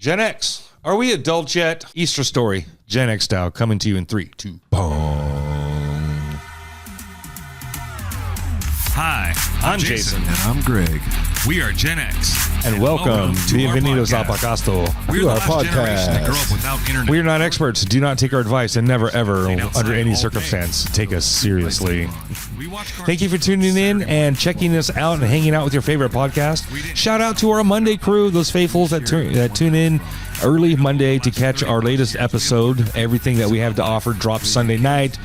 GenX, are we adults yet? Easter story, GenX style, coming to you in 3, 2, boom. Hi, I'm Jason. And I'm Greg. We are GenX. And welcome to Bienvenidos a Podcast. We're the last generation to grow up without internet. We are not experts. Do not take our advice and never, ever, under any circumstance, take us seriously. Thank you for tuning in and checking us out and hanging out with your favorite podcast. Shout out to our Monday crew, those faithfuls that tune in early Monday to catch our latest episode. Everything that we have to offer drops Sunday night.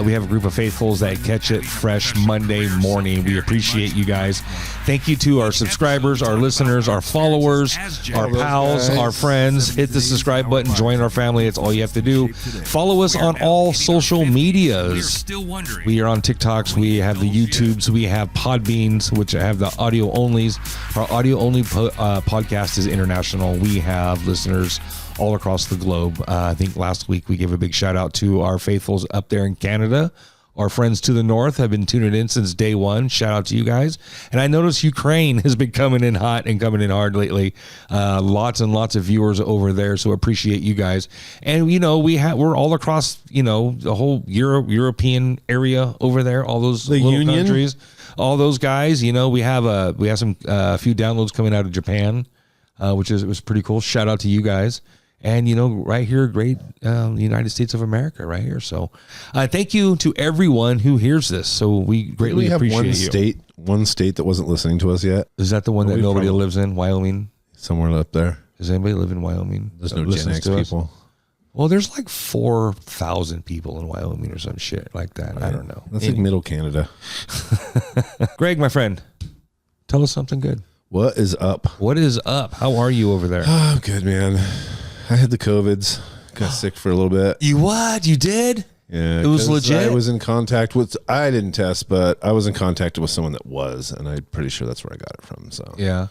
We have a group of faithfuls that catch it fresh Monday morning. We appreciate you guys. Thank you to our subscribers, our listeners, our followers, our pals, our friends. Hit the subscribe button. Join our family. It's all you have to do. Follow us on all social medias. We are on TikToks. We have the YouTubes. We have Podbeans, which have the audio onlys. Our audio only podcast is international. We have listeners all across the globe. I think last week we gave a big shout out to our faithfuls up there in Canada. Our friends to the north have been tuning in since day one. Shout out to you guys. And I noticed Ukraine has been coming in hot and coming in hard lately. Lots and lots of viewers over there. So appreciate you guys. And, you know, we're all across, you know, the whole European area over there. All those little countries, all those guys. You know, we have some a few downloads coming out of Japan, which was pretty cool. Shout out to you guys. And, you know, right here, great United States of America right here. So thank you to everyone who hears this. So we greatly appreciate you. One state that wasn't listening to us yet. Is that the one that nobody lives in? Wyoming? Somewhere up there. Does anybody live in Wyoming? There's no GenX people. Well, there's like 4,000 people in Wyoming or some shit like that. Right. I don't know. That's like middle Canada. Greg, my friend, tell us something good. What is up? What is up? How are you over there? Oh, good, man. I had the COVIDs. Got sick for a little bit. You what? You did? Yeah. It was legit? I was in contact with, I didn't test, but I was in contact with someone that was, and I'm pretty sure that's where I got it from. So yeah.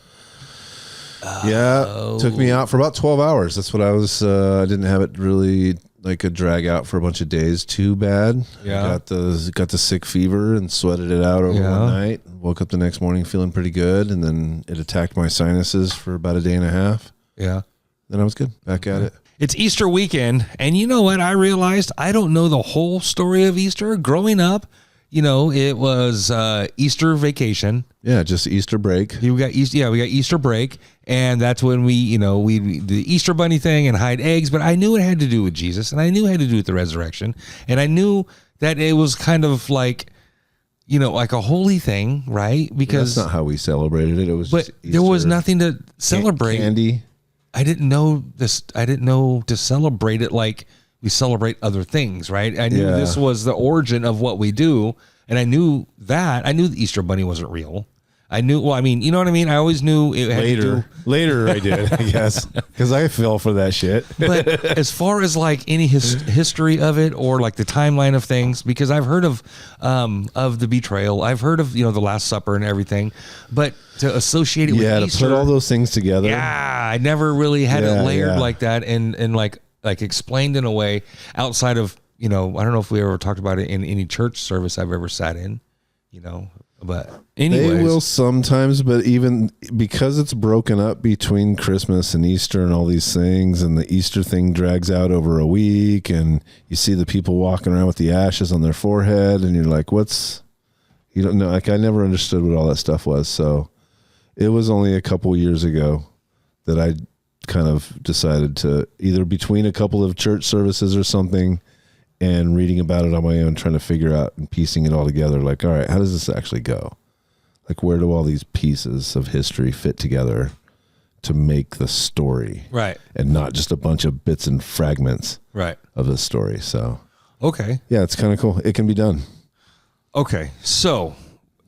Took me out for about 12 hours. That's what I was, I didn't have it really like a drag out for a bunch of days too bad. Yeah. I got the sick fever and sweated it out over one night. Woke up the next morning feeling pretty good, and then it attacked my sinuses for about a day and a half. Yeah. Then I was good. Back at it. It's Easter weekend, and you know what? I realized I don't know the whole story of Easter. Growing up, you know, it was Easter vacation. Yeah, just Easter break. We got Easter break, and that's when we the Easter bunny thing and hide eggs. But I knew it had to do with Jesus, and I knew it had to do with the resurrection, and I knew that it was kind of like, you know, like a holy thing, right? Because that's not how we celebrated it. It was, but just Easter, there was nothing to celebrate. Candy. I didn't know this. I didn't know to celebrate it like we celebrate other things, right? I knew this was the origin of what we do, and I knew that. I knew the Easter Bunny wasn't real. I knew. Well, I mean, you know what I mean. I always knew it had to do. Later, I did, I guess, because I fell for that shit. But as far as like any history of it or like the timeline of things, because I've heard of the betrayal, I've heard of, you know, the Last Supper and everything, but to associate it with Easter, to put all those things together. Yeah, I never really had it layered like that and like explained in a way outside of, you know, I don't know if we ever talked about it in any church service I've ever sat in, you know. But anyways, they will sometimes, but even because it's broken up between Christmas and Easter and all these things, and the Easter thing drags out over a week, and you see the people walking around with the ashes on their forehead, and you're like, you don't know. Like, I never understood what all that stuff was. So it was only a couple years ago that I kind of decided to, either between a couple of church services or something, and reading about it on my own, trying to figure out and piecing it all together. Like, all right, how does this actually go? Like, where do all these pieces of history fit together to make the story? Right. And not just a bunch of bits and fragments of the story. So, okay. Yeah, it's kind of cool. It can be done. Okay. So,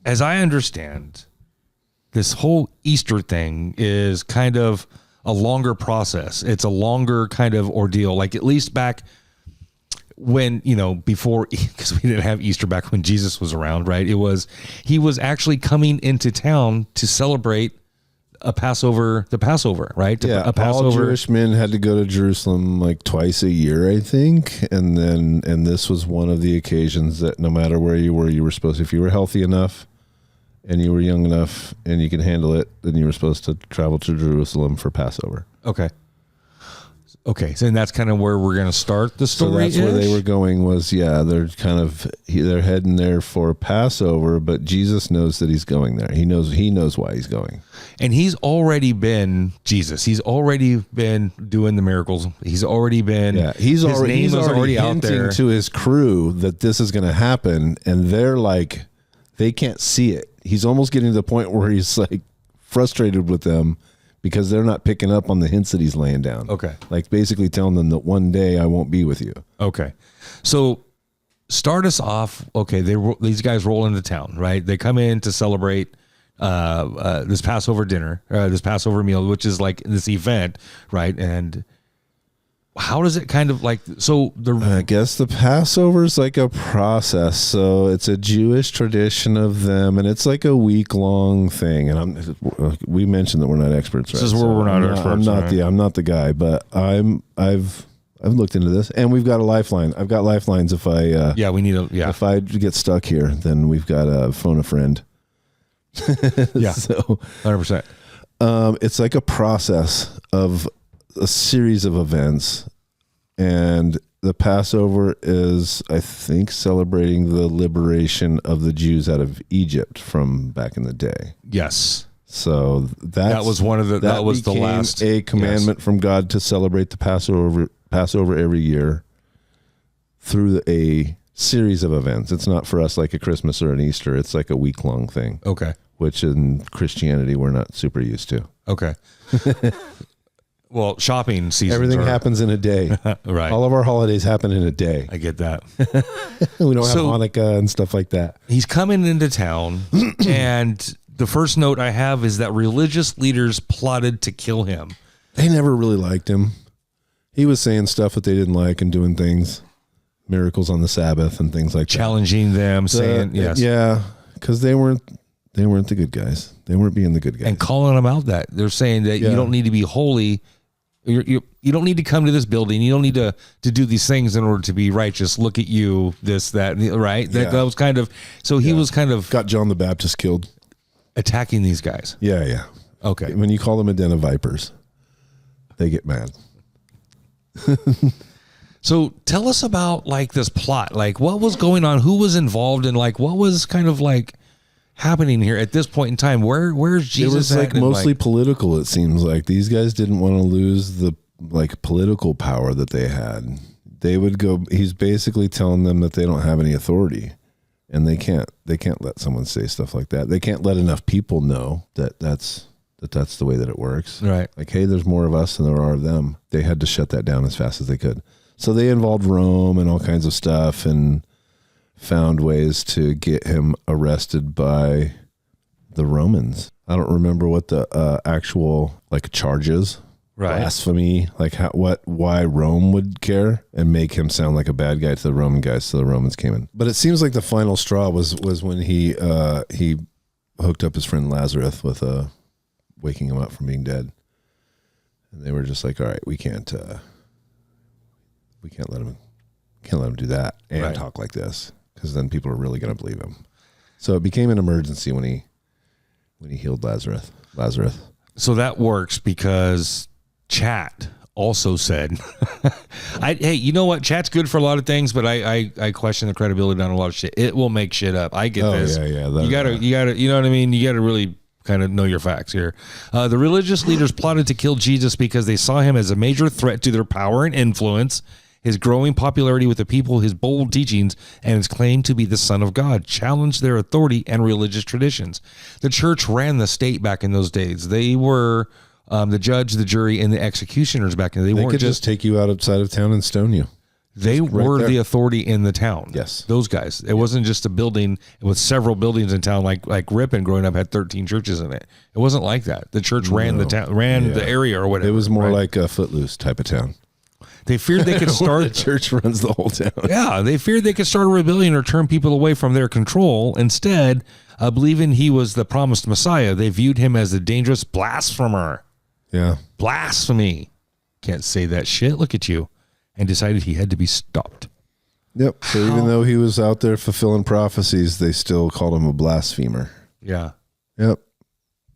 as I understand, this whole Easter thing is kind of a longer process. It's a longer kind of ordeal. Like, at least back when, you know, before, because we didn't have Easter back when Jesus was around, right? He was actually coming into town to celebrate the Passover, right? A Passover. All Jewish men had to go to Jerusalem like twice a year, I think. And this was one of the occasions that no matter where you were supposed to, if you were healthy enough and you were young enough and you could handle it, then you were supposed to travel to Jerusalem for Passover. Okay. Okay, so that's kind of where we're going to start the story. So that's where they were going was, they're heading there for Passover, but Jesus knows that he's going there. He knows why he's going. And he's already been Jesus. He's already been doing the miracles. He's already been, he's already out hinting there to his crew that this is going to happen. And they're like, they can't see it. He's almost getting to the point where he's like frustrated with them, because they're not picking up on the hints that he's laying down. Okay. Like basically telling them that one day I won't be with you. Okay. So start us off. Okay. These guys roll into town, right? They come in to celebrate this Passover dinner, this Passover meal, which is like this event, right? And how does it kind of like, I guess the Passover is like a process. So it's a Jewish tradition of them, and it's like a week-long thing. And we mentioned that we're not experts, right? This is where we're not experts. I'm not the guy, but I've looked into this, and we've got a lifeline. I've got lifelines if I if I get stuck here, then we've got to phone a friend. Yeah. So 100%. It's like a process of a series of events, and the Passover is, I think, celebrating the liberation of the Jews out of Egypt from back in the day. Yes. So that was one of the that was the last a commandment from God to celebrate the Passover every year through a series of events. It's not for us like a Christmas or an Easter. It's like a week-long thing. Okay. Which in Christianity we're not super used to. Okay. Well, shopping season. Everything happens in a day. Right. All of our holidays happen in a day. I get that. We don't have Hanukkah and stuff like that. He's coming into town, and the first note I have is that religious leaders plotted to kill him. They never really liked him. He was saying stuff that they didn't like and doing things, miracles on the Sabbath and things like Challenging them, saying, yes. Yeah, because they weren't the good guys. They weren't being the good guys. And calling them out that. They're saying that you don't need to be holy. You don't need to come to this building. You don't need to do these things in order to be righteous. Look at you, this, that, right? That was kind of, so he was kind of. Got John the Baptist killed. Attacking these guys. Yeah. Okay. When you call them a den of vipers, they get mad. So tell us about like this plot. Like what was going on? Who was involved? And like what was kind of like happening here at this point in time? Where's Jesus? It was like mostly political. It seems like these guys didn't want to lose the like political power that they had. They would go. He's basically telling them that they don't have any authority, and they can't let someone say stuff like that. They can't let enough people know that that's the way that it works. Right. Like, hey, there's more of us than there are of them. They had to shut that down as fast as they could. So they involved Rome and all kinds of stuff, and found ways to get him arrested by the Romans. I don't remember what the actual like charges, right? Blasphemy, like why Rome would care and make him sound like a bad guy to the Roman guys. So the Romans came in. But it seems like the final straw was when he hooked up his friend Lazarus with waking him up from being dead, and they were just like, all right, we can't let him do that and talk like this. Because then people are really going to believe him. So it became an emergency when he healed Lazarus. So that works because Chat also said, "Hey, you know what? Chat's good for a lot of things, but I question the credibility on a lot of shit. It will make shit up. I get this. Yeah. You gotta, you know what I mean? You gotta really kind of know your facts here. The religious leaders plotted to kill Jesus because they saw him as a major threat to their power and influence. His growing popularity with the people, his bold teachings, and his claim to be the Son of God challenged their authority and religious traditions. The church ran the state back in those days. They were the judge, the jury, and the executioners back in the day. They weren't just take you outside of town and stone you. They were the authority in the town. Yes. Those guys. It wasn't just a building with several buildings in town like Ripon growing up had 13 churches in it. It wasn't like that. The church ran the town, the area or whatever. It was more like a Footloose type of town. They feared they could start. The church runs the whole town. Yeah, they feared they could start a rebellion or turn people away from their control. Instead, believing he was the promised Messiah, they viewed him as a dangerous blasphemer. Yeah. Blasphemy. Can't say that shit. Look at you. And decided he had to be stopped. Yep. So even though he was out there fulfilling prophecies, they still called him a blasphemer. Yeah. Yep.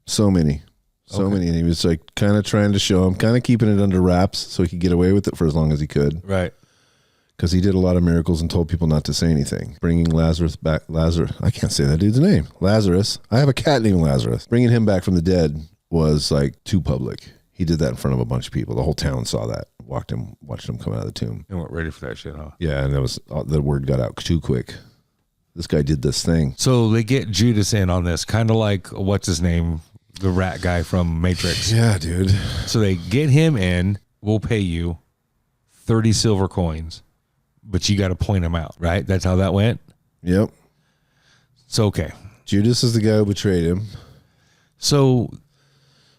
So many So many. And he was like kind of trying to show him, kind of keeping it under wraps so he could get away with it for as long as he could. Right. Because he did a lot of miracles and told people not to say anything. Bringing Lazarus back. I can't say that dude's name. Lazarus. I have a cat named Lazarus. Bringing him back from the dead was like too public. He did that in front of a bunch of people. The whole town saw that. Watched him come out of the tomb. They weren't ready for that shit, huh? Yeah, and the word got out too quick. This guy did this thing. So they get Judas in on this, kind of like, what's his name? The rat guy from Matrix. Yeah, dude. So they get him in. We'll pay you 30 silver coins, but you got to point him out, right? That's how that went? Yep. So, okay. Judas is the guy who betrayed him.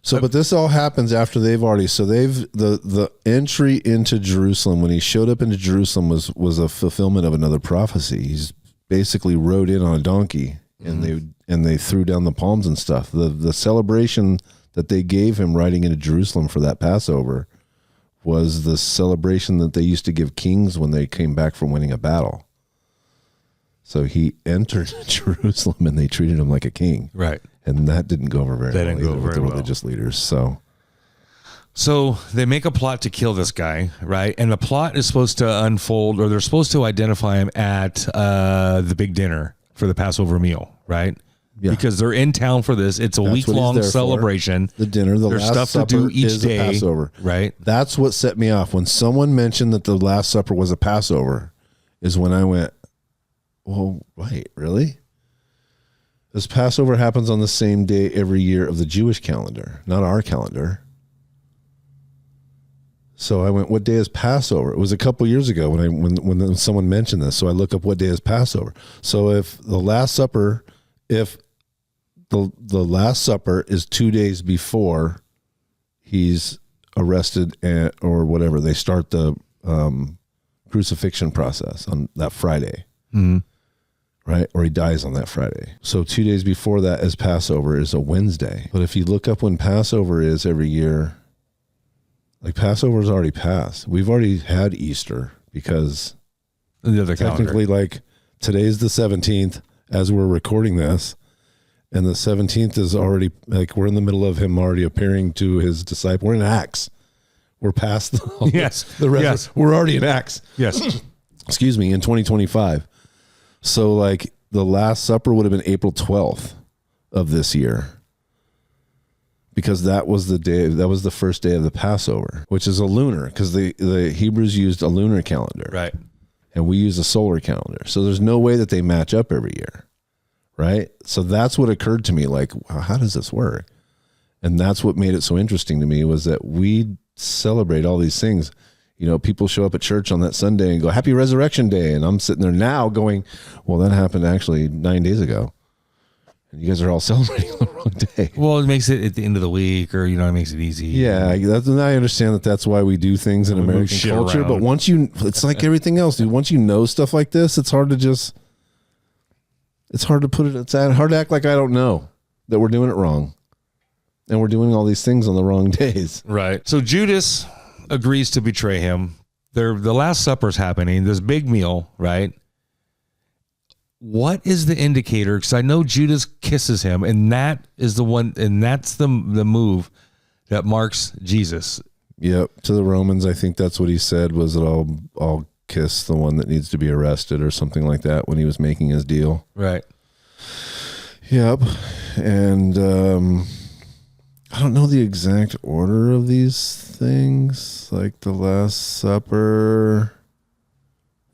But this all happens after the entry into Jerusalem, when he showed up into Jerusalem was a fulfillment of another prophecy. He's basically rode in on a donkey and they threw down the palms and stuff. The celebration that they gave him riding into Jerusalem for that Passover was the celebration that they used to give kings when they came back from winning a battle. So he entered Jerusalem and they treated him like a king. Right. And that didn't go over very well with the religious leaders. So they make a plot to kill this guy, right? And the plot is supposed to unfold, or they're supposed to identify him at the big dinner for the Passover meal, right? Yeah. Because they're in town for this. It's a week-long celebration. The dinner, the Last stuff Supper to do each is day, a Passover. Right? That's what set me off. When someone mentioned that the Last Supper was a Passover is when I went, well, right, really? This Passover happens on the same day every year of the Jewish calendar, not our calendar. So I went, what day is Passover? It was a couple years ago when someone mentioned this. So I look up what day is Passover. So if the Last Supper, the Last Supper is 2 days before he's arrested or whatever, they start the crucifixion process on that Friday. Mm-hmm. Right? Or he dies on that Friday. So 2 days before that is Passover is a Wednesday. But if you look up when Passover is every year, like Passover's already passed. We've already had Easter because the other technically calendar. Like today's the 17th as we're recording this. And the 17th is already like we're in the middle of him already appearing to his disciple. We're in Acts. We're past the rest. Yes. We're already in Acts. Yes. Excuse me, in 2025. So like the Last Supper would have been April 12th of this year because that was the first day of the Passover, which is a lunar because the Hebrews used a lunar calendar. Right. And we use a solar calendar. So there's no way that they match up every year. Right. So that's what occurred to me. Like, wow, how does this work? And that's what made it so interesting to me was that we celebrate all these things. You know, people show up at church on that Sunday and go, Happy Resurrection Day. And I'm sitting there now going, well, that happened actually 9 days ago. And you guys are all celebrating on the wrong day. Well, it makes it at the end of the week or, it makes it easy. Yeah, I understand that's why we do things in American culture. But once it's like everything else, dude. Once you know stuff like this, it's hard to hard to act like I don't know that we're doing it wrong. And we're doing all these things on the wrong days. Right. So Judas agrees to betray him. The Last Supper's happening, this big meal, right? What is the indicator? Because I know Judas kisses him, and that is the one, and that's the move that marks Jesus. Yep. To the Romans, I think that's what he said was that I'll kiss the one that needs to be arrested or something like that when he was making his deal. Right. Yep. And I don't know the exact order of these things, like the Last Supper.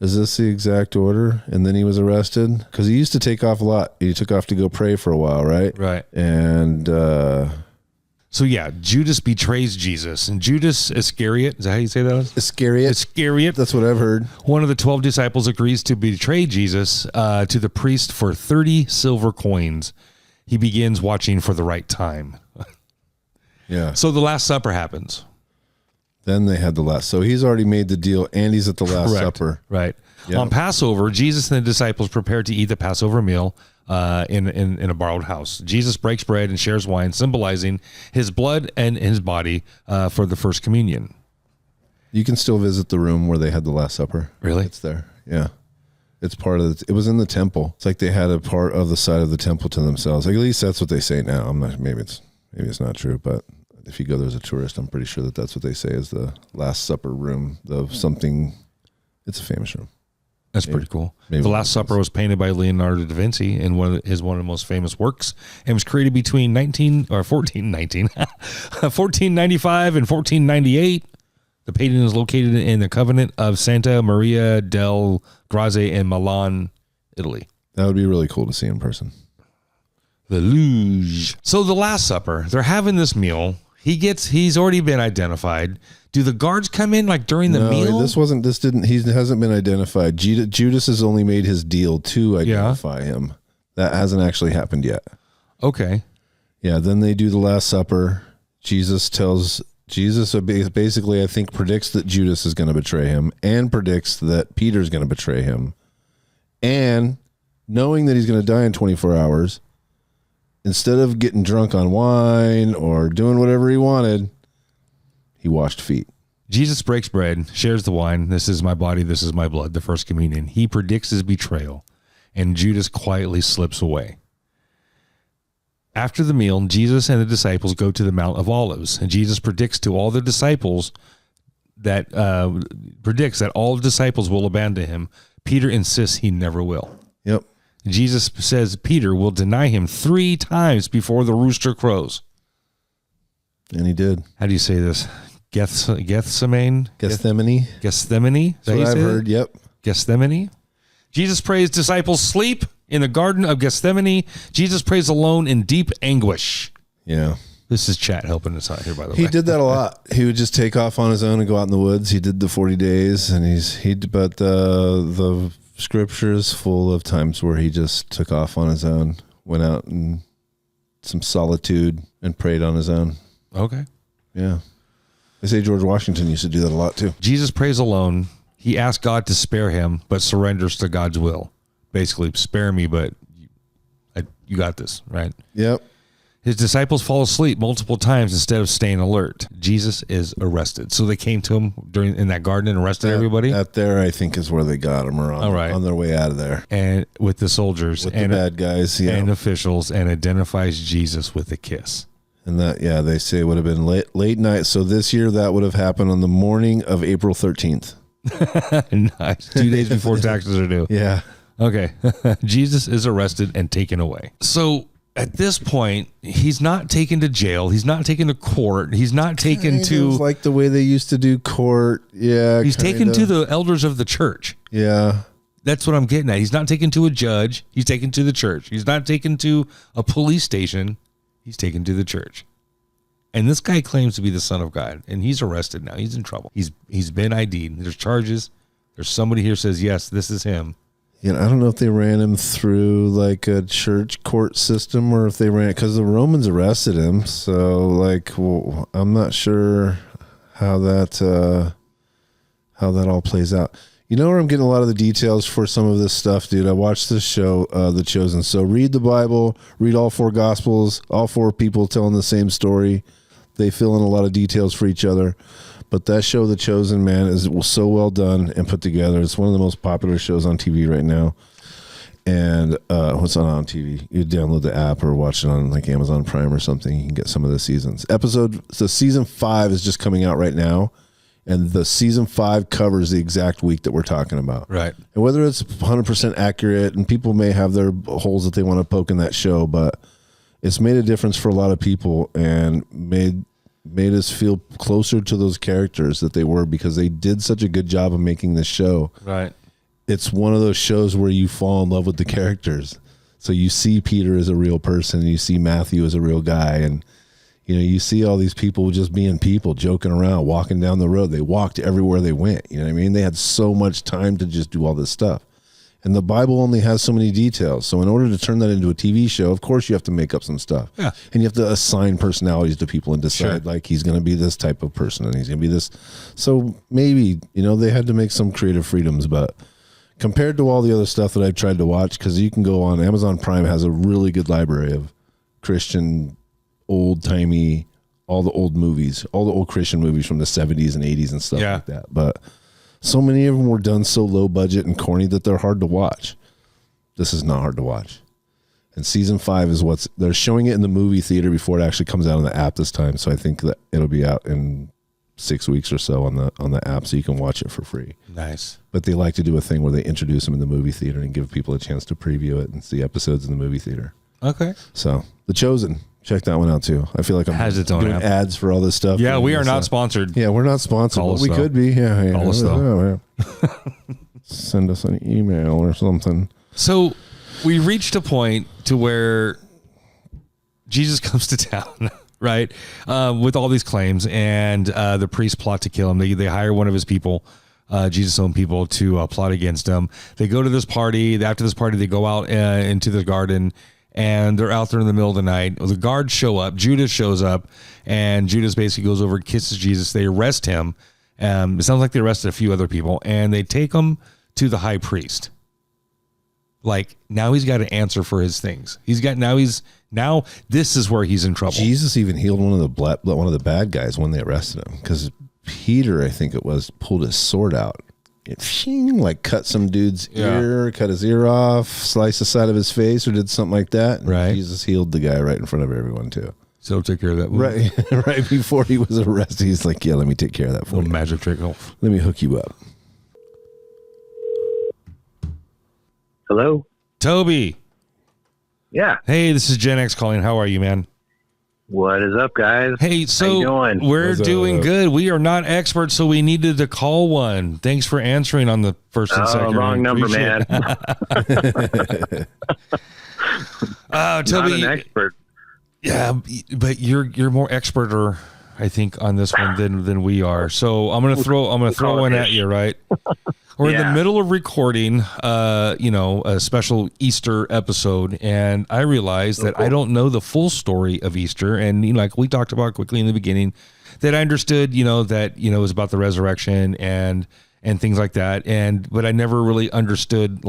Is this the exact order? And then he was arrested? Because he used to take off a lot. He took off to go pray for a while, right? Right. And so, yeah, Judas betrays Jesus. And Judas Iscariot, is that how you say that? Iscariot. That's what I've heard. One of the 12 disciples agrees to betray Jesus to the priest for 30 silver coins. He begins watching for the right time. Yeah. So the Last Supper happens. Then they had the last. So he's already made the deal, and he's at the Last Supper. Right. Yep. On Passover, Jesus and the disciples prepared to eat the Passover meal in a borrowed house. Jesus breaks bread and shares wine, symbolizing his blood and his body for the first communion. You can still visit the room where they had the Last Supper. Really? It's there. Yeah. It's part of it was in the temple. It's like they had a part of the side of the temple to themselves. Like, at least that's what they say now. I'm not, maybe Maybe it's not true, but if you go there as a tourist, I'm pretty sure that that's what they say is the Last Supper room of something. It's a famous room. That's pretty cool. The Last Supper was painted by Leonardo da Vinci in one of the most famous works, and was created between 1495 and 1498. The painting is located in the Convent of Santa Maria del Grazie in Milan, Italy. That would be really cool to see in person. The Luge. So the Last Supper, they're having this meal. He's already been identified. Do the guards come in like during the meal? He hasn't been identified. Judas has only made his deal to identify him. That hasn't actually happened yet. Okay. Yeah. Then they do the Last Supper. Jesus basically, I think, predicts that Judas is going to betray him and predicts that Peter's going to betray him. And knowing that he's going to die in 24 hours, instead of getting drunk on wine or doing whatever he wanted, he washed feet. Jesus breaks bread, shares the wine. This is my body, this is my blood, the first communion. He predicts his betrayal, and Judas quietly slips away. After the meal, Jesus and the disciples go to the Mount of Olives, and Jesus predicts to all the disciples that all disciples will abandon him. Peter insists he never will. Yep. Jesus says Peter will deny him 3 times before the rooster crows. And he did. How do you say this? Gethsemane? Gethsemane? Gethsemane? That's what I've heard, yep. Gethsemane? Jesus prays disciples sleep in the Garden of Gethsemane. Jesus prays alone in deep anguish. Yeah. This is chat helping us out here, by the way. He did that a lot. He would just take off on his own and go out in the woods. He did the 40 days, and but the scripture is full of times where he just took off on his own, went out in some solitude and prayed on his own. Okay. Yeah. They say George Washington used to do that a lot too. Jesus prays alone. He asks God to spare him, but surrenders to God's will. Basically, spare me, but you got this, right? Yep. His disciples fall asleep multiple times instead of staying alert. Jesus is arrested. So they came to him in that garden and arrested everybody? That there, I think, is where they got him on their way out of there. And with the soldiers. With the bad guys, yeah. And officials, and identifies Jesus with a kiss. And that, yeah, they say it would have been late night. So this year, that would have happened on the morning of April 13th. Nice. 2 days before taxes are due. Yeah. Okay. Jesus is arrested and taken away. So at this point, he's not taken to jail. He's not taken to court. He's not taken to like the way they used to do court. Yeah. He's taken to the elders of the church. Yeah. That's what I'm getting at. He's not taken to a judge. He's taken to the church. He's not taken to a police station. He's taken to the church. And this guy claims to be the Son of God, and he's arrested now. He's in trouble. He's been ID'd. There's charges. There's somebody here says, yes, this is him. Yeah, I don't know if they ran him through like a church court system or if they ran it because the Romans arrested him. So I'm not sure how that all plays out. You know where I'm getting a lot of the details for some of this stuff, dude? I watched this show, The Chosen. So read the Bible, read all 4 Gospels, all 4 people telling the same story. They fill in a lot of details for each other. But that show, The Chosen, man, is so well done and put together. It's one of the most popular shows on TV right now. And what's on TV? You download the app or watch it on like Amazon Prime or something. You can get some of the seasons. Season 5 is just coming out right now. And the season 5 covers the exact week that we're talking about. Right. And whether it's 100% accurate, and people may have their holes that they want to poke in that show, but it's made a difference for a lot of people and made us feel closer to those characters that they were because they did such a good job of making this show. Right. It's one of those shows where you fall in love with the characters. So you see Peter as a real person, and you see Matthew as a real guy, and you see all these people just being people, joking around, walking down the road. They walked everywhere they went. You know what I mean? They had so much time to just do all this stuff. And the Bible only has so many details. So in order to turn that into a TV show, of course you have to make up some stuff. Yeah. And you have to assign personalities to people and decide, like, he's going to be this type of person and he's going to be this. So maybe, they had to make some creative freedoms. But compared to all the other stuff that I've tried to watch, because you can go on, Amazon Prime has a really good library of Christian old-timey, all the old movies, all the old Christian movies from the 70s and 80s and stuff like that. But so many of them were done so low budget and corny that they're hard to watch. This is not hard to watch. And season 5 is they're showing it in the movie theater before it actually comes out on the app this time. So I think that it'll be out in 6 weeks or so on the app, so you can watch it for free. Nice. But they like to do a thing where they introduce them in the movie theater and give people a chance to preview it and see episodes in the movie theater. Okay. So The Chosen, check that one out too. I feel like I'm doing ads for all this stuff. Yeah, we are not sponsored. Yeah, we're not sponsored, but we could be. Yeah, Call us though. Send us an email or something. So we reached a point to where Jesus comes to town, right? With all these claims, and the priests plot to kill him. They hire one of his people, Jesus' own people, to plot against him. They go to this party. After this party, they go out into the garden, and they're out there in the middle of the night. The guards show up. Judas shows up, and Judas basically goes over and kisses Jesus. They arrest him. It sounds like they arrested a few other people, and they take him to the high priest. Like, now he's got to answer for his things. Now this is where he's in trouble. Jesus even healed one of the bad guys when they arrested him, because Peter, I think it was, pulled his sword out. It like cut some dude's ear, cut his ear off, sliced the side of his face, or did something like that. And right. Jesus healed the guy right in front of everyone too. So take care of that. Right before he was arrested, he's like, "Yeah, let me take care of that for you. Magic trick. Let me hook you up." Hello, Toby. Yeah. Hey, this is GenX calling. How are you, man? What is up, guys? Hey, so how you doing? We're doing good. We are not experts, so we needed to call one. Thanks for answering on the first and second. Wrong number, man. Toby, not an expert. Yeah, but you're more expert, I think, on this one than we are. So I'm gonna throw one at you, right? We're in the middle of recording, a special Easter episode, and I realized that I don't know the full story of Easter. And like we talked about quickly in the beginning, that I understood, that it was about the resurrection and things like that. But I never really understood,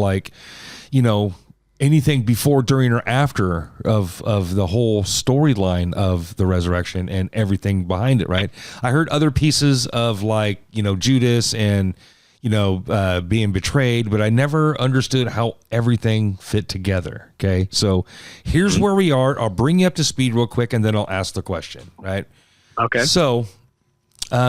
anything before, during, or after of the whole storyline of the resurrection and everything behind it. Right? I heard other pieces of Judas and being betrayed, but I never understood how everything fit together. Okay. So here's where we are. I'll bring you up to speed real quick, and then I'll ask the question. Right. Okay. So,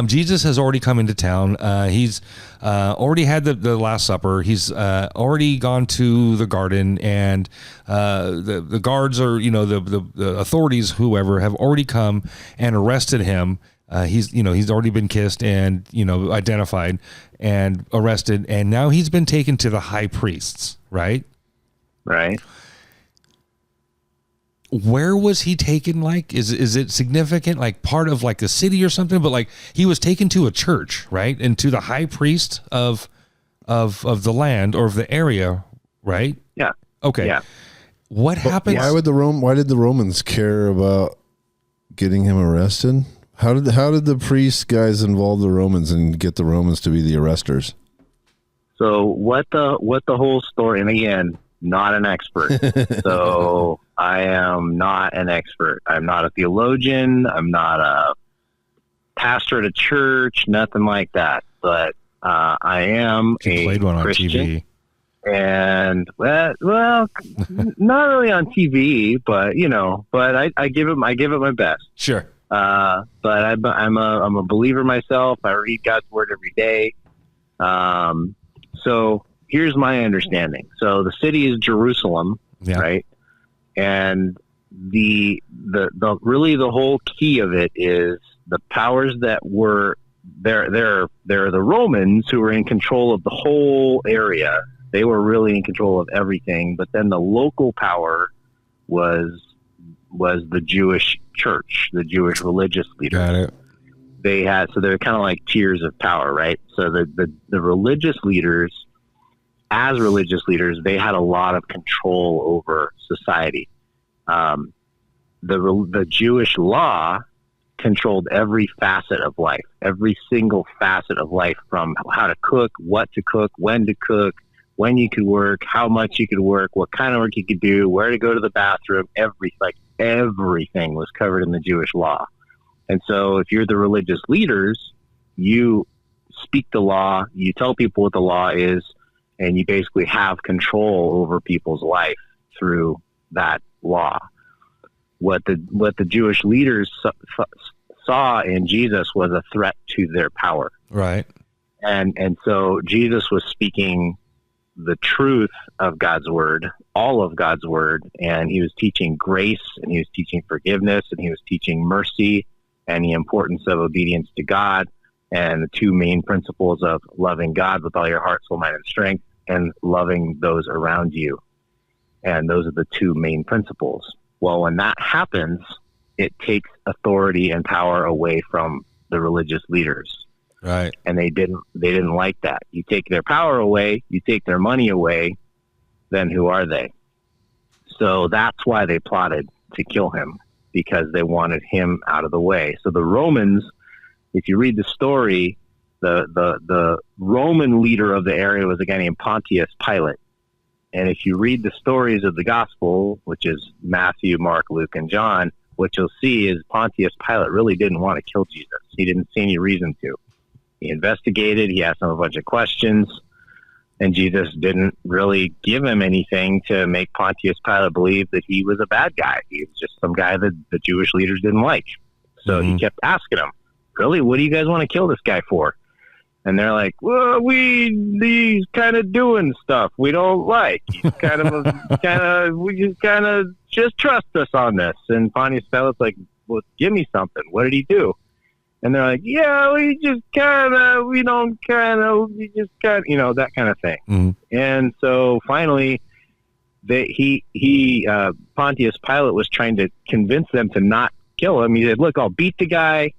Jesus has already come into town. He's already had the Last Supper. He's already gone to the garden, and the guards or the authorities, whoever, have already come and arrested him. He's already been kissed and identified and arrested, and now he's been taken to the high priests. Right. Where was he taken? Is it significant? Like part of the city or something? But he was taken to a church, right? And to the high priest of the land or of the area, right? Yeah. Okay. Yeah. What happened? Why did the Romans care about getting him arrested? How did the priest guys involve the Romans and get the Romans to be the arresters? So what the whole story? And again, not an expert. So I am not an expert. I'm not a theologian. I'm not a pastor at a church. Nothing like that. But I am played one Christian. On TV. And well, not really on TV, but but I give it my best. Sure. But I'm a believer myself. I read God's word every day. So here's my understanding. So the city is Jerusalem, right? And the really the whole key of it is the powers that were there. They're the Romans who were in control of the whole area. They were really in control of everything. But then the local power was the Jewish church, the Jewish religious leaders. Got it. They're kind of like tiers of power, right? So the religious leaders, as religious leaders, they had a lot of control over society. The Jewish law controlled every facet of life, every single facet of life, from how to cook, what to cook, when to cook, when you could work, how much you could work, what kind of work you could do, where to go to the bathroom, everything was covered in the Jewish law. And so if you're the religious leaders, you speak the law, you tell people what the law is, and you basically have control over people's life through that law. What the Jewish leaders saw in Jesus was a threat to their power. Right. And so Jesus was speaking the truth of God's word, all of God's word, and he was teaching grace, and he was teaching forgiveness, and he was teaching mercy and the importance of obedience to God, and the two main principles of loving God with all your heart, soul, mind, and strength, and loving those around you. And those are the two main principles. Well, when that happens, it takes authority and power away from the religious leaders. Right. And they didn't like that. You take their power away, you take their money away, then who are they? So that's why they plotted to kill him, because they wanted him out of the way. So the Romans, if you read the story, the Roman leader of the area was a guy named Pontius Pilate. And if you read the stories of the gospel, which is Matthew, Mark, Luke, and John, what you'll see is Pontius Pilate really didn't want to kill Jesus. He didn't see any reason to. He investigated, he asked him a bunch of questions, and Jesus didn't really give him anything to make Pontius Pilate believe that he was a bad guy. He was just some guy that the Jewish leaders didn't like. So he kept asking him, really, what do you guys want to kill this guy for? And they're like, well, he's kind of doing stuff we don't like. He's just trust us on this. And Pontius Pilate's like, well, give me something. What did he do? And they're like, yeah, that kind of thing. Mm-hmm. And so finally, Pontius Pilate was trying to convince them to not kill him. He said, look, I'll beat the guy.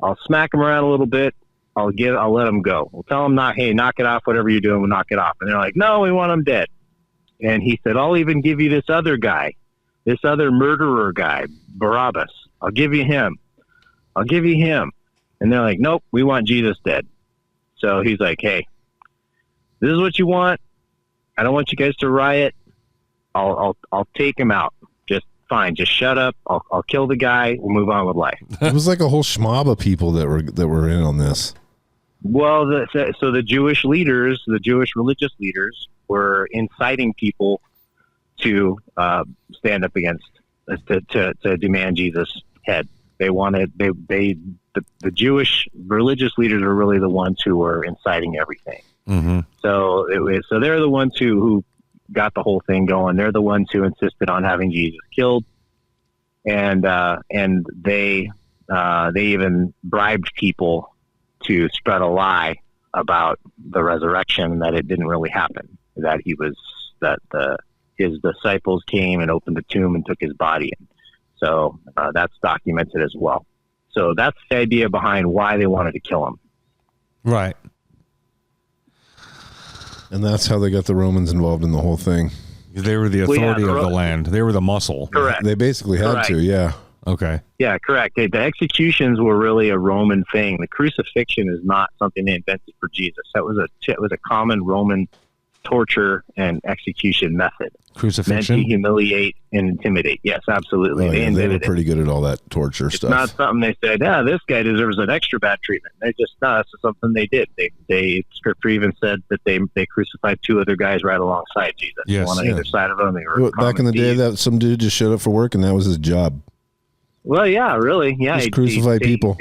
I'll smack him around a little bit. I'll let him go. We'll tell him hey, knock it off. Whatever you're doing, we'll knock it off. And they're like, no, we want him dead. And he said, I'll even give you this other guy, this other murderer guy, Barabbas. I'll give you him. And they're like, nope, we want Jesus dead. So he's like, hey, this is what you want. I don't want you guys to riot. I'll take him out. Just fine. Just shut up. I'll kill the guy. We'll move on with life. It was like a whole schmob of people that were in on this. Well, so the Jewish leaders, the Jewish religious leaders, were inciting people to stand up against, to demand Jesus' head. They wanted the Jewish religious leaders were really the ones who were inciting everything. Mm-hmm. So they're the ones who got the whole thing going. They're the ones who insisted on having Jesus killed, and they even bribed people to spread a lie about the resurrection, that it didn't really happen, that his disciples came and opened the tomb and took his body. So that's documented as well. So that's the idea behind why they wanted to kill him. Right. And that's how they got the Romans involved in the whole thing. They were the authority of the land. They were the muscle. Correct. They basically had to, yeah. Okay. Yeah, correct. The executions were really a Roman thing. The crucifixion is not something they invented for Jesus. It was a common Roman torture and execution method. Crucifixion? Meant to humiliate and intimidate. Yes, absolutely. Oh, yeah, they were pretty good at all that torture stuff. It's not something they said, this guy deserves an extra bad treatment. They just, this is something they did. Scripture even said that they crucified two other guys right alongside Jesus. Yes, one on either side of them. They were back in the day, that some dude just showed up for work and that was his job. Well, yeah, really. Yeah. Just crucify people.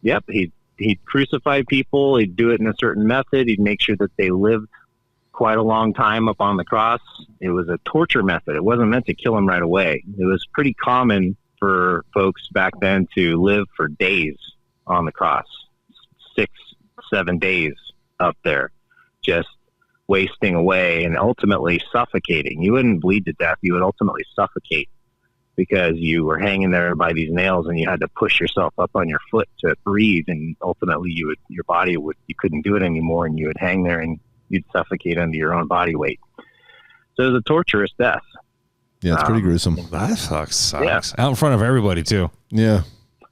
He'd crucify people. He'd do it in a certain method. He'd make sure that they lived quite a long time up on the cross. It was a torture method. It wasn't meant to kill him right away. It was pretty common for folks back then to live for days on the cross, 6-7 days up there, just wasting away and ultimately suffocating. You wouldn't bleed to death. You would ultimately suffocate because you were hanging there by these nails and you had to push yourself up on your foot to breathe. And ultimately you couldn't do it anymore, and you would hang there and you'd suffocate under your own body weight. So it was a torturous death. Yeah, it's pretty gruesome. That sucks. Yeah. Out in front of everybody too. Yeah.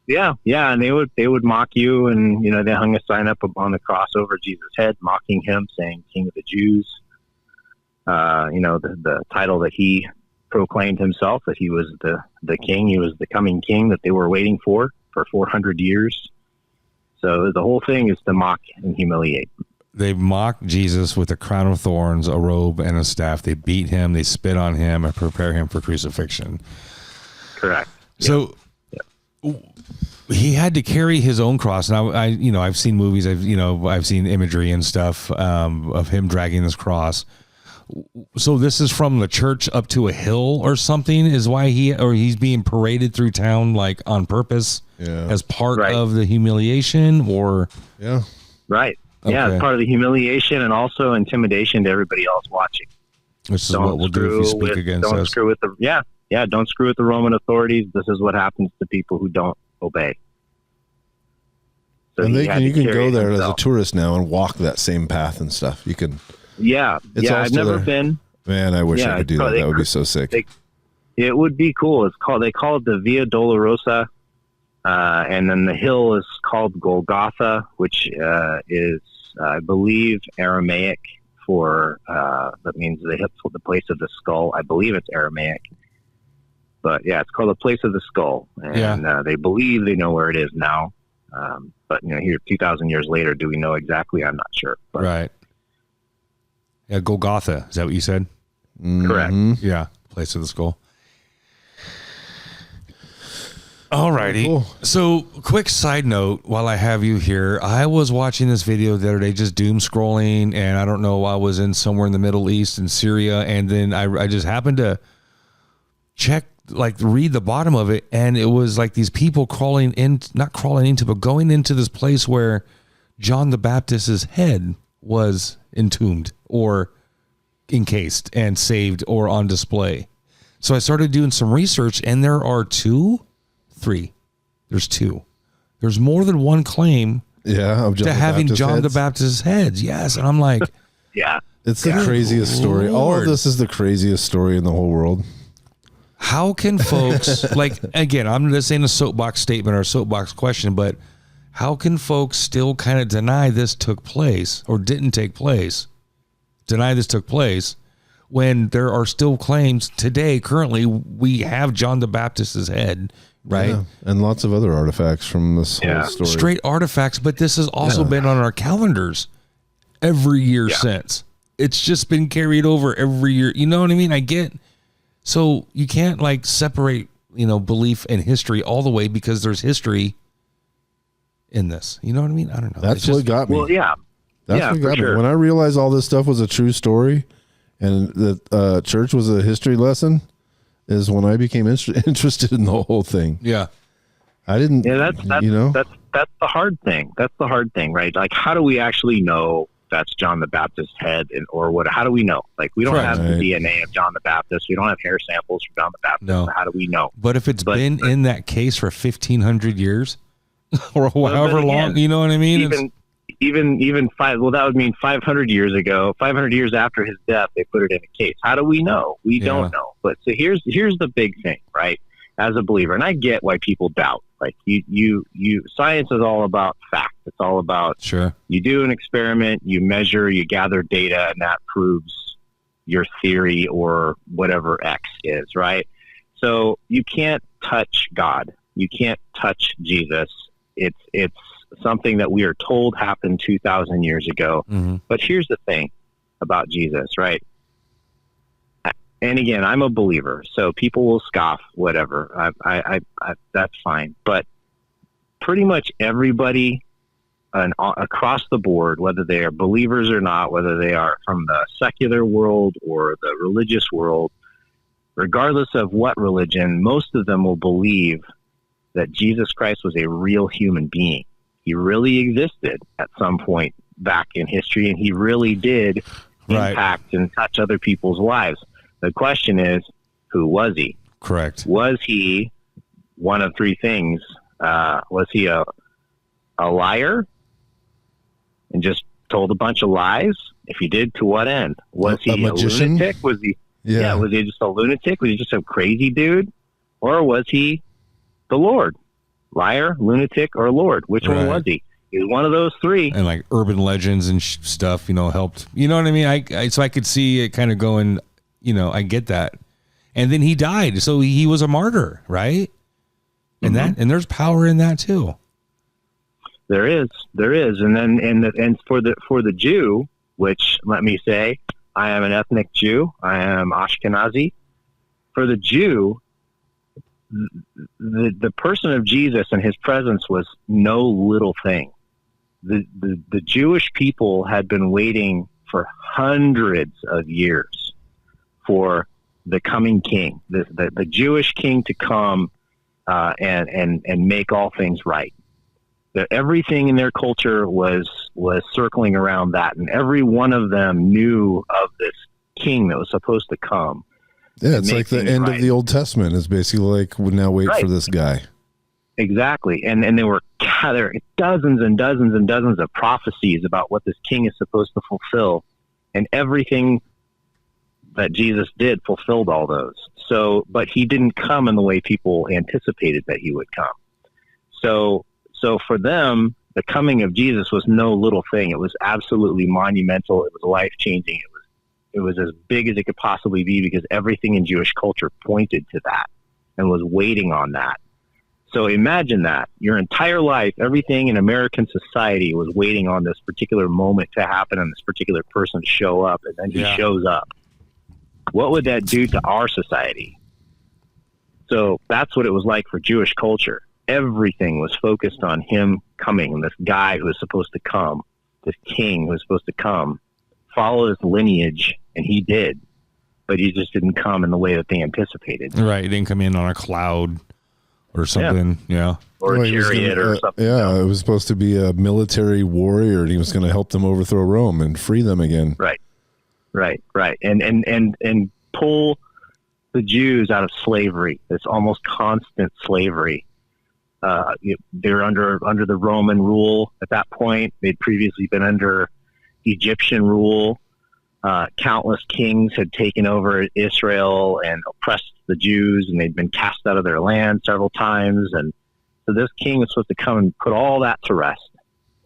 Yeah, and they would mock you, and they hung a sign up on the cross over Jesus' head, mocking him, saying "King of the Jews." The title that he proclaimed himself, that he was the king, he was the coming king that they were waiting for 400 years. So the whole thing is to mock and humiliate. they mock Jesus with a crown of thorns, a robe, and a staff. They beat him, they spit on him, and prepare him for crucifixion. Correct. So he had to carry his own cross. Now, I've seen movies, I've seen imagery and stuff of him dragging this cross. So this is from the church up to a hill or something is why he's being paraded through town like on purpose as part of the humiliation or right. Yeah, it's part of the humiliation and also intimidation to everybody else watching. Which is what we'll do if you speak against us. Don't screw with don't screw with the Roman authorities. This is what happens to people who don't obey. So and you can go there as a tourist now and walk that same path and stuff. You can. Yeah, I've never been. Man, I wish I could do that. That would be so sick. It would be cool. They call it the Via Dolorosa, and then the hill is called Golgotha, which is, I believe, Aramaic for that means the place of the skull. I believe it's Aramaic, but yeah, it's called the place of the skull, and they believe they know where it is now. But here 2,000 years later, do we know exactly? I'm not sure. But, right. Yeah, Golgotha. Is that what you said? Correct. Yeah, place of the skull. All righty. Cool. So, quick side note while I have you here. I was watching this video the other day, just doom scrolling, and I don't know, I was in somewhere in the Middle East in Syria, and then I just happened to read the bottom of it, and it was like these people going into this place where John the Baptist's head was entombed or encased and saved or on display. So I started doing some research, and there are three. There's two. There's more than one claim of to having John the Baptist's heads. Yes. And I'm like, it's the craziest story. All of this is the craziest story in the whole world. How can folks, again, I'm just saying a soapbox statement or a soapbox question, but how can folks still kind of deny this took place or didn't take place, deny this took place, when there are still claims today, currently, we have John the Baptist's head, right? Yeah, and lots of other artifacts from this whole story. Straight artifacts, but this has also been on our calendars every year since. It's just been carried over every year. You know what I mean? So you can't separate, belief and history all the way because there's history in this. You know what I mean? I don't know. That's what got me. Well, yeah. That's what got me. When I realized all this stuff was a true story and that church was a history lesson is when I became interested in the whole thing. Yeah. I didn't, that's the hard thing. That's the hard thing, right? Like, how do we actually know that's John the Baptist's head or what? How do we know? We don't have the DNA of John the Baptist. We don't have hair samples from John the Baptist. No. How do we know? But if it's been in that case for 1,500 years or however long, you know what I mean? Even five. Well, that would mean 500 years ago, 500 years after his death, they put it in a case. How do we know? We don't know. But so here's the big thing, right? As a believer, and I get why people doubt. Science is all about fact. It's all about you do an experiment, you measure, you gather data, and that proves your theory or whatever X is, right? So you can't touch God. You can't touch Jesus. It's something that we are told happened 2,000 years ago. Mm-hmm. But here's the thing about Jesus, right? And again, I'm a believer, so people will scoff, whatever. I that's fine. But pretty much everybody across the board, whether they are believers or not, whether they are from the secular world or the religious world, regardless of what religion, most of them will believe that Jesus Christ was a real human being. He really existed at some point back in history, and he really did impact and touch other people's lives. The question is, who was he? Correct. Was he one of three things? Was he a liar and just told a bunch of lies? If he did, to what end? Was he a lunatic? Was he? Yeah. Was he just a lunatic? Was he just a crazy dude? Or was he the Lord? Liar, lunatic, or Lord? Which one was he? He was one of those three. And urban legends and stuff, helped. You know what I mean? So I could see it kind of going. I get that. And then he died. So he was a martyr, right? And and there's power in that too. there is, and for the Jew, which let me say, I am an ethnic Jew. I am Ashkenazi. For the Jew, the person of Jesus and his presence was no little thing. The Jewish people had been waiting for hundreds of years for the coming king, the Jewish king to come and make all things right. That everything in their culture was circling around that, and every one of them knew of this king that was supposed to come. Yeah, it's like the end of the Old Testament is basically like, we now wait for this guy. Exactly, and there were dozens and dozens and dozens of prophecies about what this king is supposed to fulfill, and everything that Jesus did fulfilled all those. So, but he didn't come in the way people anticipated that he would come. So for them, the coming of Jesus was no little thing. It was absolutely monumental. It was life-changing. It was as big as it could possibly be, because everything in Jewish culture pointed to that and was waiting on that. So imagine that. Your entire life, everything in American society was waiting on this particular moment to happen and this particular person to show up, and then he shows up. What would that do to our society? So that's what it was like for Jewish culture. Everything was focused on him coming, and this guy who was supposed to come, this king who was supposed to come, follow his lineage, and he did. But he just didn't come in the way that they anticipated. Right, he didn't come in on a cloud or something, or a chariot or something. Yeah, it was supposed to be a military warrior, and he was going to help them overthrow Rome and free them again. Right, and pull the Jews out of slavery. This almost constant slavery. They're under the Roman rule at that point. They'd previously been under Egyptian rule. Countless kings had taken over Israel and oppressed the Jews, and they'd been cast out of their land several times. And so this king was supposed to come and put all that to rest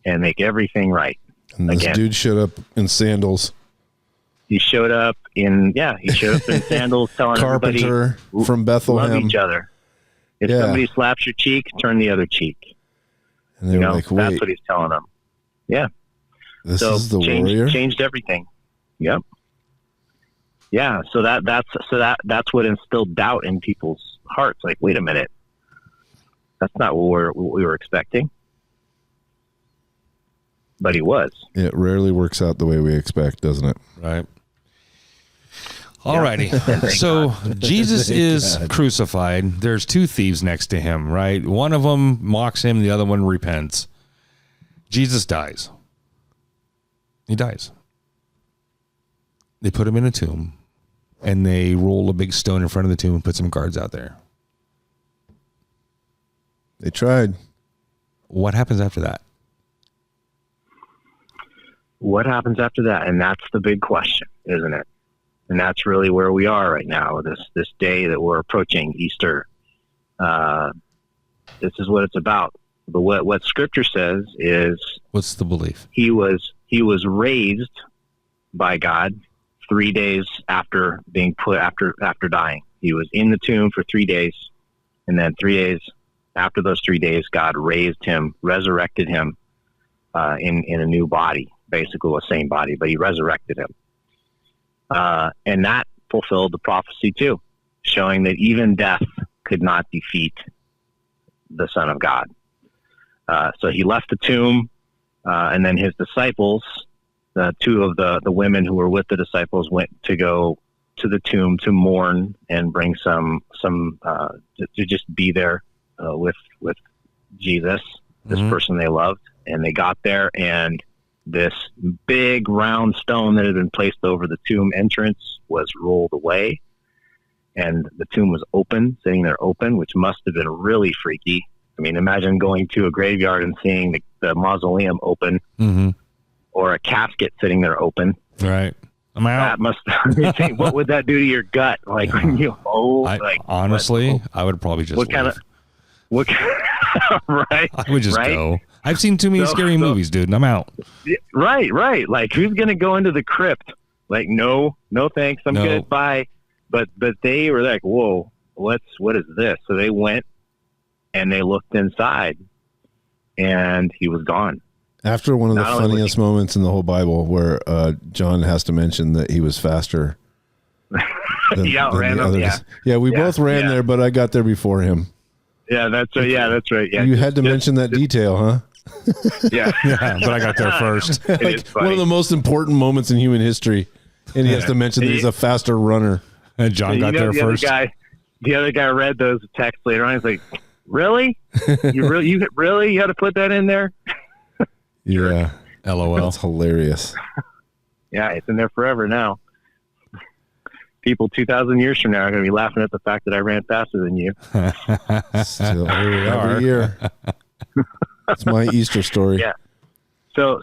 and make everything right. And this dude showed up in sandals. He showed up in sandals, telling Carpenter everybody from Bethlehem, love each other. If somebody slaps your cheek, turn the other cheek. And they were like, wait. That's what he's telling them. Yeah. This is the warrior? Changed everything. Yep. Yeah. So that's what instilled doubt in people's hearts. Like, wait a minute. That's not what we were expecting. But he was. It rarely works out the way we expect, doesn't it? Right. Alrighty. So Jesus is crucified. There's two thieves next to him, right? One of them mocks him. The other one repents. Jesus dies. He dies. They put him in a tomb, and they roll a big stone in front of the tomb and put some guards out there. They tried. What happens after that? What happens after that? And that's the big question, isn't it? And that's really where we are right now, this day that we're approaching, Easter. This is what it's about. But what Scripture says is, what's the belief? He was raised by God 3 days after being after dying. He was in the tomb for 3 days, and then 3 days after those 3 days, God raised him, resurrected him in a new body, basically the same body, but he resurrected him. And that fulfilled the prophecy too, showing that even death could not defeat the Son of God. So he left the tomb, and then his disciples, two of the women who were with the disciples, went to go to the tomb to mourn and bring some to just be there with Jesus, this person they loved. And they got there, and this big round stone that had been placed over the tomb entrance was rolled away, and the tomb was open, sitting there open, which must have been really freaky. I mean, imagine going to a graveyard and seeing the mausoleum open, or a casket sitting there open. Right. I'm out. That must. What would that do to your gut? Like when you honestly, I would probably just. What? Right. I would just go. I've seen too many scary movies, dude, and I'm out. Right. Like, who's going to go into the crypt? Like, no thanks, I'm good, bye. But they were like, whoa, what is this? So they went and they looked inside, and he was gone. After one of the funniest moments in the whole Bible, where John has to mention that he was faster. Than ran him. We both ran there, but I got there before him. Yeah, that's right. Yeah, that's right. Yeah, you had to mention that detail, huh? Yeah, but I got there first. Like one of the most important moments in human history, and he has to mention that he's a faster runner. And John got there first. The other guy read those texts later on. He's like, "Really? You had to put that in there?" Yeah. LOL. That's hilarious. Yeah, it's in there forever now. People 2,000 years from now are going to be laughing at the fact that I ran faster than you. Still, every year. That's my Easter story. Yeah. So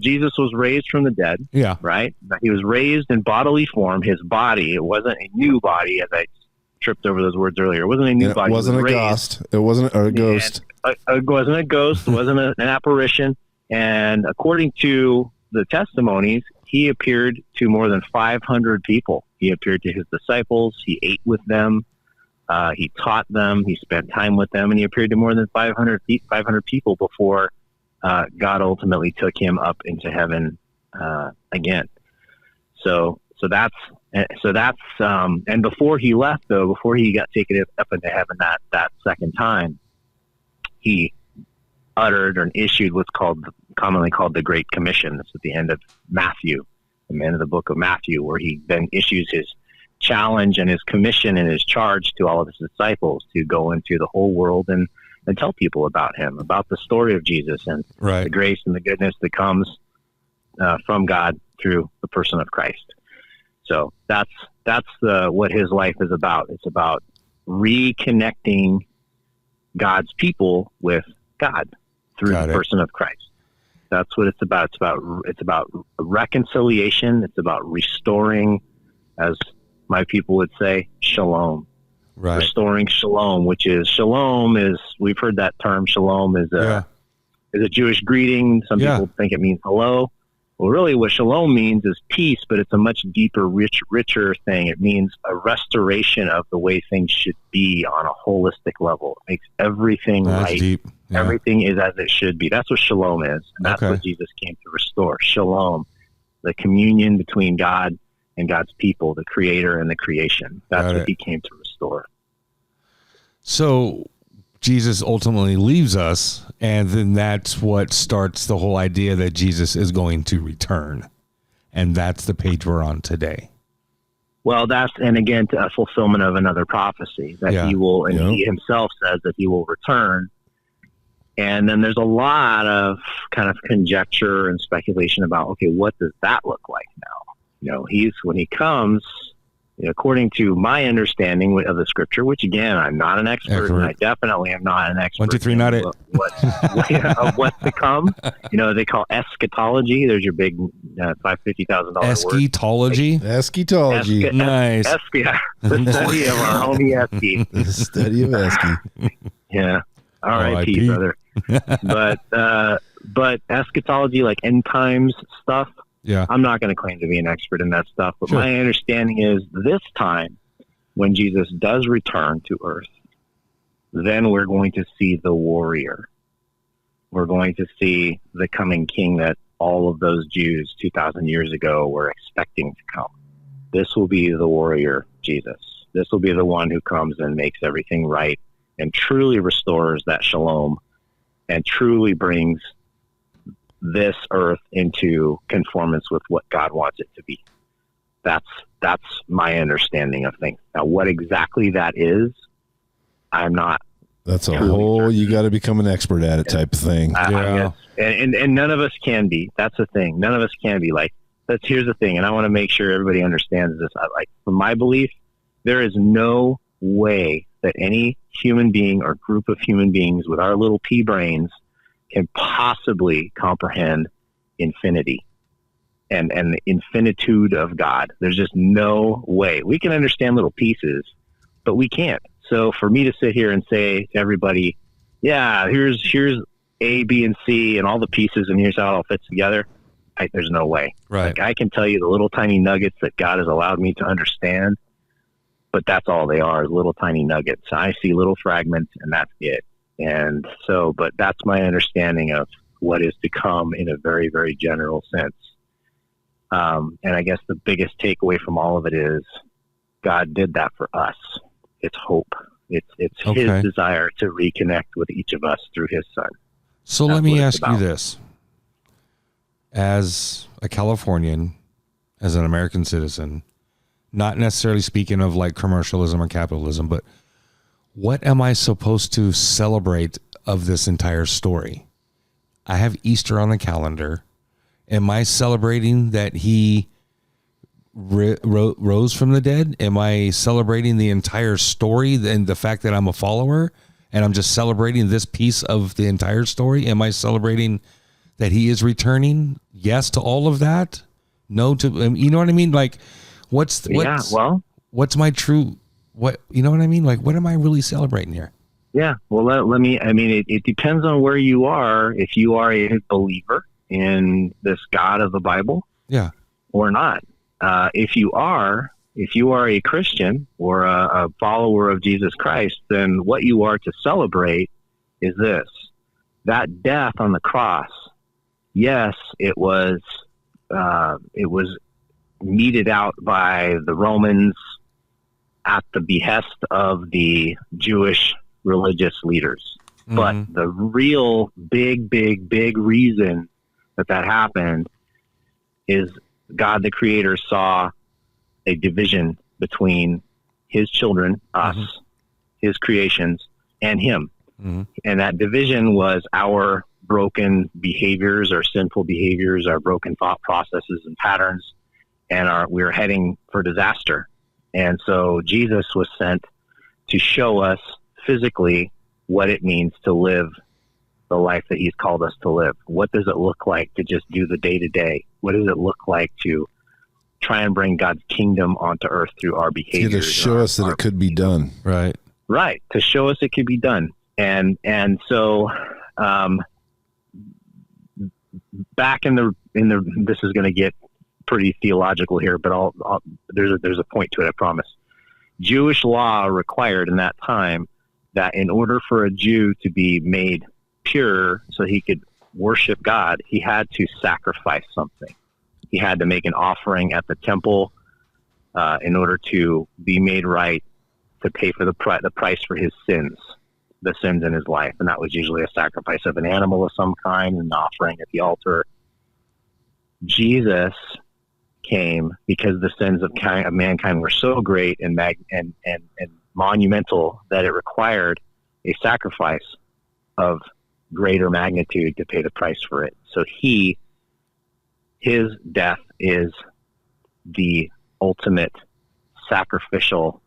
Jesus was raised from the dead. Yeah. Right? He was raised in bodily form. His body, it wasn't a new body, as I tripped over those words earlier. It wasn't a new body. It wasn't a ghost. It wasn't a ghost. It wasn't a ghost. It wasn't an apparition. And according to the testimonies, he appeared to more than 500 people. He appeared to his disciples. He ate with them. He taught them. He spent time with them. And he appeared to more than 500 people before God ultimately took him up into heaven again. So that's and before he left, though, before he got taken up into heaven that second time, he uttered or issued what's commonly called the Great Commission. That's at the end of Matthew, the end of the book of Matthew, where he then issues his challenge and his commission and his charge to all of his disciples to go into the whole world and tell people about him, about the story of Jesus and the grace and the goodness that comes from God through the person of Christ. So that's what his life is about. It's about reconnecting God's people with God through the person of Christ. That's what it's about. It's about reconciliation. It's about restoring, as my people would say, shalom. Right. Restoring shalom, we've heard that term. Shalom is a Jewish greeting. Some people think it means hello. Well, really what shalom means is peace, but it's a much deeper, richer thing. It means a restoration of the way things should be on a holistic level. It makes everything right. Deep. Yeah. Everything is as it should be. That's what shalom is. And that's what Jesus came to restore. Shalom, the communion between God and God's people, the creator and the creation. That's what he came to restore. So Jesus ultimately leaves us, and then that's what starts the whole idea that Jesus is going to return. And that's the page we're on today. Well, and again, a fulfillment of another prophecy that he will, and he himself says that he will return. And then there's a lot of kind of conjecture and speculation about, okay, what does that look like now? When he comes, according to my understanding of the scripture, which again, I'm not an expert. And I definitely am not an expert. 1, 2, 3, not it. Of what's to come. They call eschatology. There's your big $550,000 word. Eschatology. Nice. The study of our homie Esky. The study of Esky. Yeah. R.I.P. brother. But eschatology, like end times stuff. Yeah. I'm not going to claim to be an expert in that stuff, but my understanding is this time when Jesus does return to earth, then we're going to see the warrior. We're going to see the coming king that all of those Jews 2,000 years ago were expecting to come. This will be the warrior, Jesus. This will be the one who comes and makes everything right and truly restores that shalom and truly brings this earth into conformance with what God wants it to be. That's my understanding of things. Now, what exactly that is, I'm not. That's a whole, you got to become an expert at it type thing. And none of us can be. That's the thing. None of us can be. Here's the thing, and I want to make sure everybody understands this. From my belief, there is no way that any human being or group of human beings with our little pea brains can possibly comprehend infinity and the infinitude of God. There's just no way. We can understand little pieces, but we can't. So for me to sit here and say to everybody, here's A, B, and C and all the pieces and here's how it all fits together, there's no way. Right. I can tell you the little tiny nuggets that God has allowed me to understand, but that's all they are, is little tiny nuggets. I see little fragments and that's it. And so, but that's my understanding of what is to come in a very, very general sense. And I guess the biggest takeaway from all of it is God did that for us. It's hope. It's his desire to reconnect with each of us through his son. So let me ask you this. As a Californian, as an American citizen, not necessarily speaking of like commercialism or capitalism, but what am I supposed to celebrate of this entire story? I have Easter on the calendar. Am I celebrating that he rose from the dead? Am I celebrating the entire story and the fact that I'm a follower and I'm just celebrating this piece of the entire story? Am I celebrating that he is returning? Yes to all of that. No to, you know what I mean? Like what's my true, what, you know what I mean? Like, what am I really celebrating here? Yeah. Well, it depends on where you are. If you are a believer in this God of the Bible, yeah, or not. If you are a Christian or a follower of Jesus Christ, then what you are to celebrate is this: that death on the cross. Yes, it was meted out by the Romans at the behest of the Jewish religious leaders. Mm-hmm. But the real big reason that happened is God the Creator saw a division between his children, us, mm-hmm. his creations, and him. Mm-hmm. And that division was our broken behaviors, our sinful behaviors, our broken thought processes and patterns, and we were heading for disaster. And so Jesus was sent to show us physically what it means to live the life that he's called us to live. What does it look like to just do the day-to-day? What does it look like to try and bring God's kingdom onto earth through our behaviors? To show us that it could be done. Right. Right. To show us it could be done. And so, back in the, this is going to get pretty theological here, but there's a point to it, I promise. Jewish law required in that time that in order for a Jew to be made pure so he could worship God, he had to sacrifice something. He had to make an offering at the temple in order to be made right, to pay for the price for his sins, the sins in his life. And that was usually a sacrifice of an animal of some kind, an offering at the altar. Jesus came because the sins of mankind were so great and monumental that it required a sacrifice of greater magnitude to pay the price for it. So his death is the ultimate sacrificial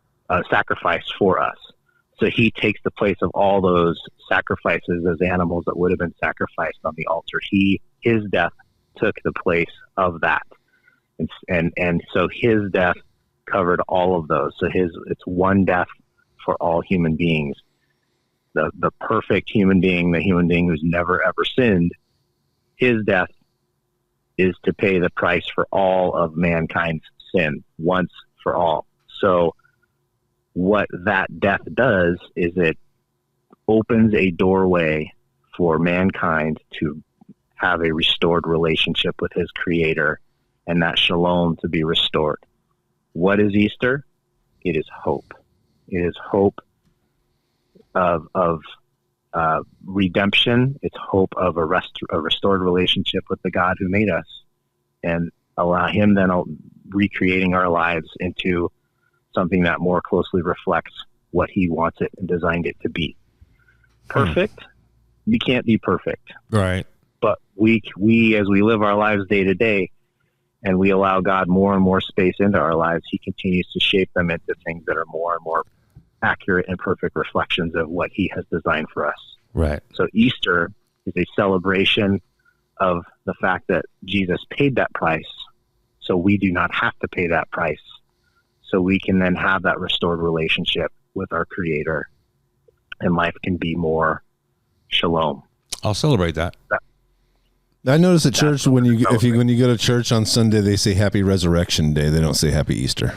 sacrifice for us. So he takes the place of all those sacrifices as animals that would have been sacrificed on the altar. His death took the place of that. And so his death covered all of those. So it's one death for all human beings. The perfect human being, the human being who's never ever sinned, his death is to pay the price for all of mankind's sin once for all. So what that death does is it opens a doorway for mankind to have a restored relationship with his Creator, and that shalom to be restored. What is Easter? It is hope. It is hope of redemption. It's hope of a restored relationship with the God who made us, and allow him then recreating our lives into something that more closely reflects what he wants it and designed it to be. Perfect? You can't be perfect. Right. But we as we live our lives day to day, and we allow God more and more space into our lives, he continues to shape them into things that are more and more accurate and perfect reflections of what he has designed for us. Right. So Easter is a celebration of the fact that Jesus paid that price, so we do not have to pay that price. So we can then have that restored relationship with our Creator, and life can be more shalom. I'll celebrate that. I notice at church when you go to church on Sunday, they say Happy Resurrection Day. They don't say Happy Easter.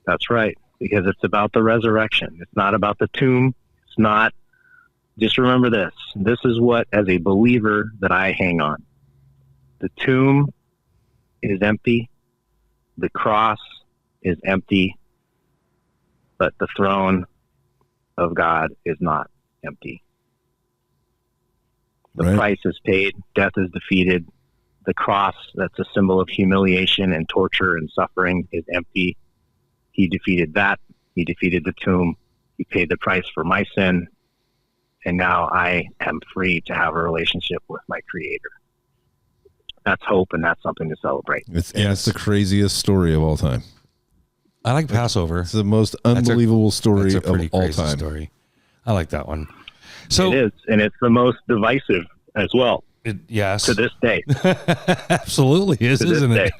That's right, because it's about the resurrection. It's not about the tomb. It's not just remember this. This is what, as a believer, that I hang on. The tomb is empty. The cross is empty. But the throne of God is not empty. The price is paid. Death is defeated. The cross, that's a symbol of humiliation and torture and suffering, is empty. He defeated that. He defeated the tomb. He paid the price for my sin. And now I am free to have a relationship with my Creator. That's hope, and that's something to celebrate. It's the craziest story of all time. I like Passover. It's the most unbelievable story of all time. Story. I like that one. So it is, and it's the most divisive as well. Yes. To this day. Absolutely is, isn't it?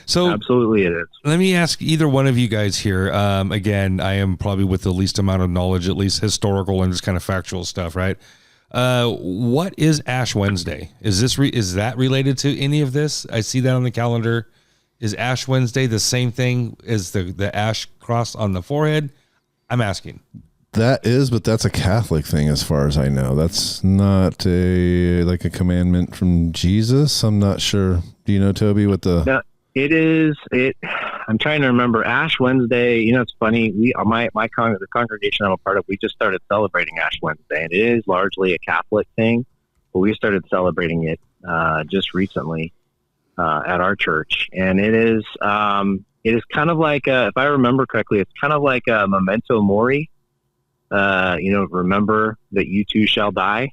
So absolutely it is. Let me ask either one of you guys here. Again, I am probably with the least amount of knowledge, at least historical and just kind of factual stuff, right? What is Ash Wednesday? Is that related to any of this? I see that on the calendar. Is Ash Wednesday the same thing as the ash cross on the forehead? I'm asking. That is, but that's a Catholic thing as far as I know. That's not a commandment from Jesus. I'm not sure. Do you know, Toby, what the... No, it is. I'm trying to remember. Ash Wednesday, you know, it's funny. The congregation I'm a part of, we just started celebrating Ash Wednesday, and it is largely a Catholic thing, but we started celebrating it just recently at our church. And it is kind of like, if I remember correctly, it's kind of like a memento mori. Remember that you too shall die.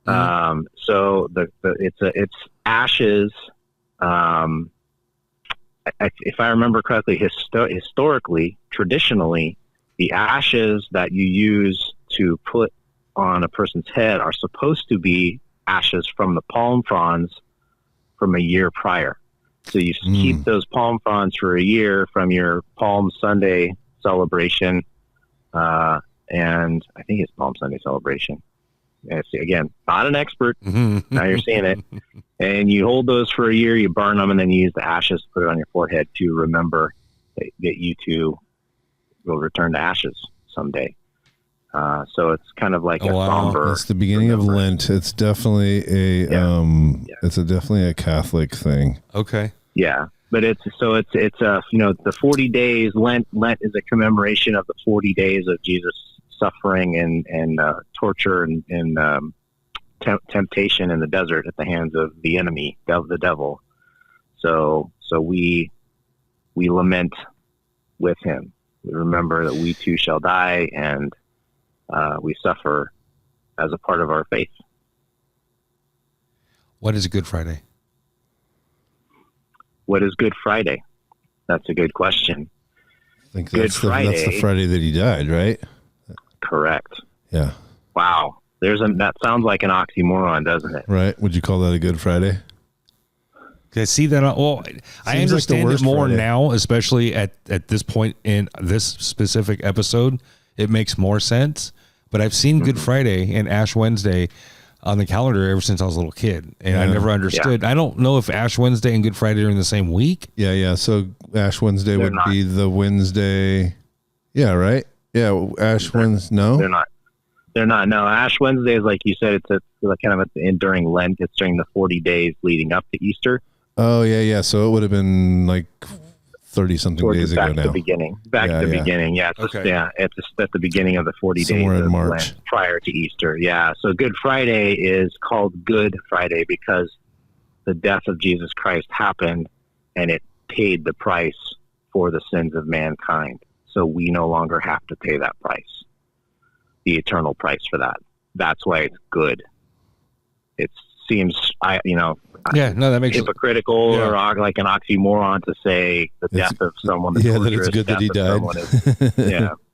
So it's ashes. If I remember correctly, historically, traditionally, the ashes that you use to put on a person's head are supposed to be ashes from the palm fronds from a year prior. So you keep those palm fronds for a year from your Palm Sunday celebration. And I think it's Palm Sunday celebration. Again, not an expert. Now you're seeing it. And you hold those for a year, you burn them, and then you use the ashes to put it on your forehead to remember that you too will return to ashes someday. So it's kind of like a somber. It's the beginning of Lent. It's definitely definitely a Catholic thing. Okay. Yeah. But it's the 40 days. Lent is a commemoration of the 40 days of Jesus' suffering and torture and temptation in the desert at the hands of the enemy, of the devil. So we lament with him. We remember that we too shall die, and we suffer as a part of our faith. What is Good Friday? What is Good Friday? That's a good question. I think that's the Friday that he died, right? Correct. Yeah. Wow. That sounds like an oxymoron, doesn't it? Right. Would you call that a Good Friday? I see that. Well, I understand it more Friday now, especially at this point in this specific episode. It makes more sense. But I've seen Good Friday and Ash Wednesday on the calendar ever since I was a little kid, and I never understood. Yeah. I don't know if Ash Wednesday and Good Friday are in the same week. Yeah. So Ash Wednesday would be the Wednesday. Yeah, right. Yeah, Ash Wednesday. No, they're not. No, Ash Wednesday is, like you said, it's kind of during Lent. It's during the 40 days leading up to Easter. Oh yeah. So it would have been like 30-something days ago now. Back to the beginning. Yeah. Okay. Yeah. It's just at the beginning of the 40 Somewhere days in March. Lent prior to Easter. Yeah. So Good Friday is called Good Friday because the death of Jesus Christ happened, and it paid the price for the sins of mankind. So we no longer have to pay that price, the eternal price for that. That's why it's good. It seems, that makes hypocritical or like an oxymoron to say the death of someone. Yeah, that it's good that he died.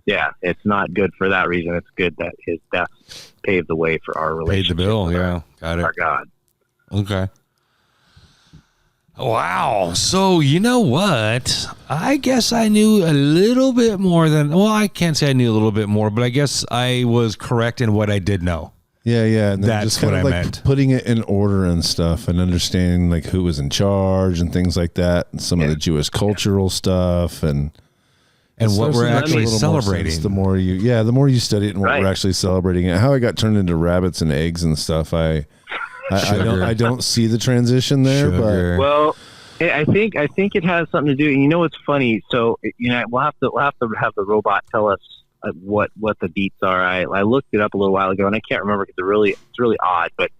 Yeah, it's not good for that reason. It's good that his death paved the way for our relationship. Paid the bill. Yeah, got it. Our God. Okay. Wow. So you know what? I guess I knew a little bit more than. Well, I can't say I knew a little bit more, but I guess I was correct in what I did know. Yeah. And that's just kind what of I like meant. Putting it in order and stuff, and understanding like who was in charge and things like that, and some of the Jewish cultural stuff, and and what we're actually a little more celebrating. sense the more you study it and what we're actually celebrating. And how I got turned into rabbits and eggs and stuff, I don't see the transition there. Sugar. But Well, I think it has something to do. You know what's funny? So we'll have to have the robot tell us what the beats are. I looked it up a little while ago and I can't remember because it's really odd. But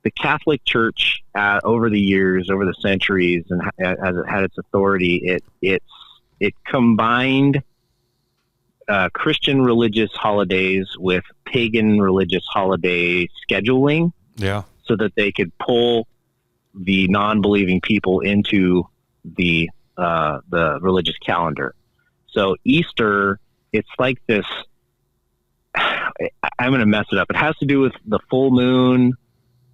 the Catholic Church over the years, over the centuries, and as it had its authority, it combined Christian religious holidays with pagan religious holiday scheduling. Yeah. So that they could pull the non-believing people into the religious calendar. So Easter, it's like this. I'm going to mess it up. It has to do with the full moon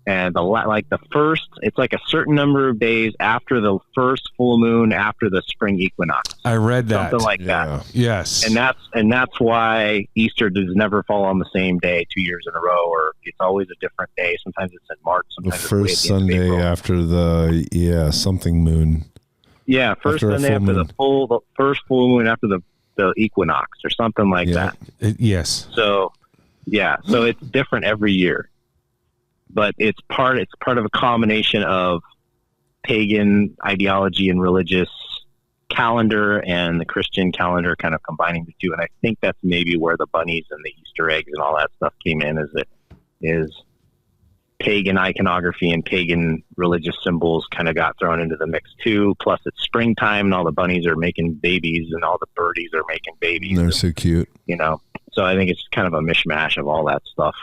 and the first. It's like a certain number of days after the first full moon after the spring equinox. I read that. Something like that. Yes. And that's why Easter does never fall on the same day 2 years in a row, or it's always a different day. Sometimes it's in March. Sometimes the first Sunday after the something moon. Yeah, first Sunday after the first full moon after the equinox or something like that. Yes. So it's different every year, but it's part of a combination of pagan ideology and religious calendar and the Christian calendar kind of combining the two. And I think that's maybe where the bunnies and the Easter eggs and all that stuff came in, is pagan iconography and pagan religious symbols kind of got thrown into the mix too. Plus it's springtime and all the bunnies are making babies and all the birdies are making babies. They're so cute. So I think it's kind of a mishmash of all that stuff.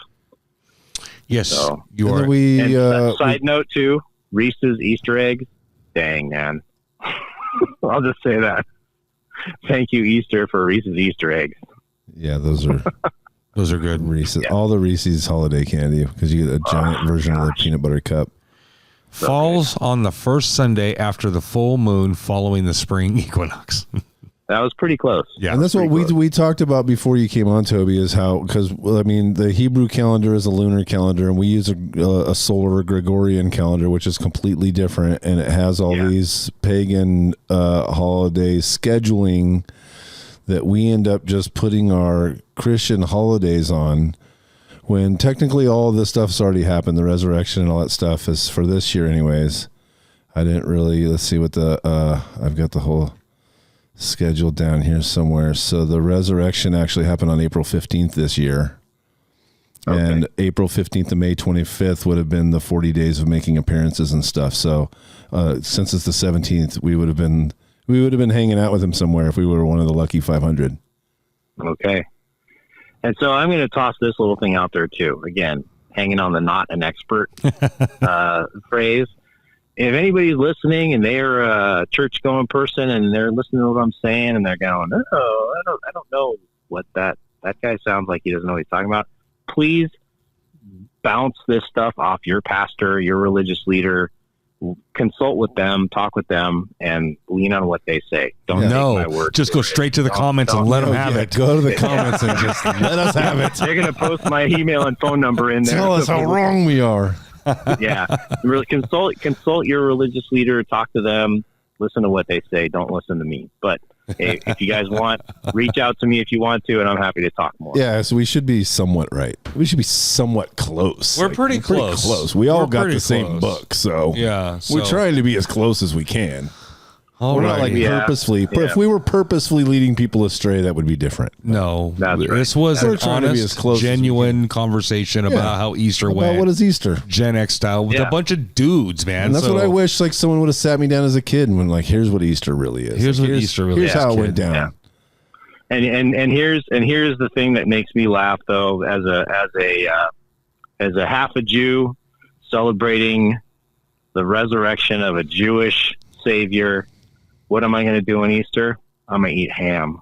Yes, so, you are. Side note too, Reese's Easter eggs. Dang, man. I'll just say that. Thank you, Easter, for Reese's Easter eggs. Yeah, those are good. Reese's, all the Reese's holiday candy, because you get a giant version of the peanut butter cup. Falls on the first Sunday after the full moon following the spring equinox. That was pretty close. Yeah, and that's what we talked about before you came on, Toby, is how, because the Hebrew calendar is a lunar calendar, and we use a solar Gregorian calendar, which is completely different, and it has all these pagan holiday scheduling that we end up just putting our Christian holidays on, when technically all of this stuff's already happened. The resurrection and all that stuff is for this year anyways. I didn't really, let's see what I've got the whole schedule down here somewhere. So the resurrection actually happened on April 15th this year. Okay. And April 15th to May 25th would have been the 40 days of making appearances and stuff. So since it's the 17th, we would have been hanging out with him somewhere if we were one of the lucky 500. Okay. And so I'm going to toss this little thing out there too. Again, hanging on the not an expert phrase. If anybody's listening and they're a church-going person and they're listening to what I'm saying and they're going, "Oh, I don't know what that guy sounds like. He doesn't know what he's talking about," please bounce this stuff off your pastor, your religious leader. Consult with them, talk with them, and lean on what they say. Don't take my word. Just go straight to the comments and let them have it. Go to the comments and just let us have it. They're going to post my email and phone number in there. Tell us how wrong we are. Yeah, really consult your religious leader. Talk to them. Listen to what they say. Don't listen to me. But hey, if you guys want, reach out to me if you want to, and I'm happy to talk more. Yeah, so we should be somewhat right. We should be somewhat close. We're pretty close. We all got the same book, so we're trying to be as close as we can. We're not like purposefully. But if we were purposefully leading people astray, that would be different. No, that's right. This was an honest, genuine conversation about how Easter went. What is Easter? GenX style with a bunch of dudes, man. And that's what I wish. Like someone would have sat me down as a kid and went, like, "Here's what Easter really is. Here's how it went down." Yeah. And here's the thing that makes me laugh though, as a half a Jew celebrating the resurrection of a Jewish Savior. What am I going to do on Easter? I'm going to eat ham.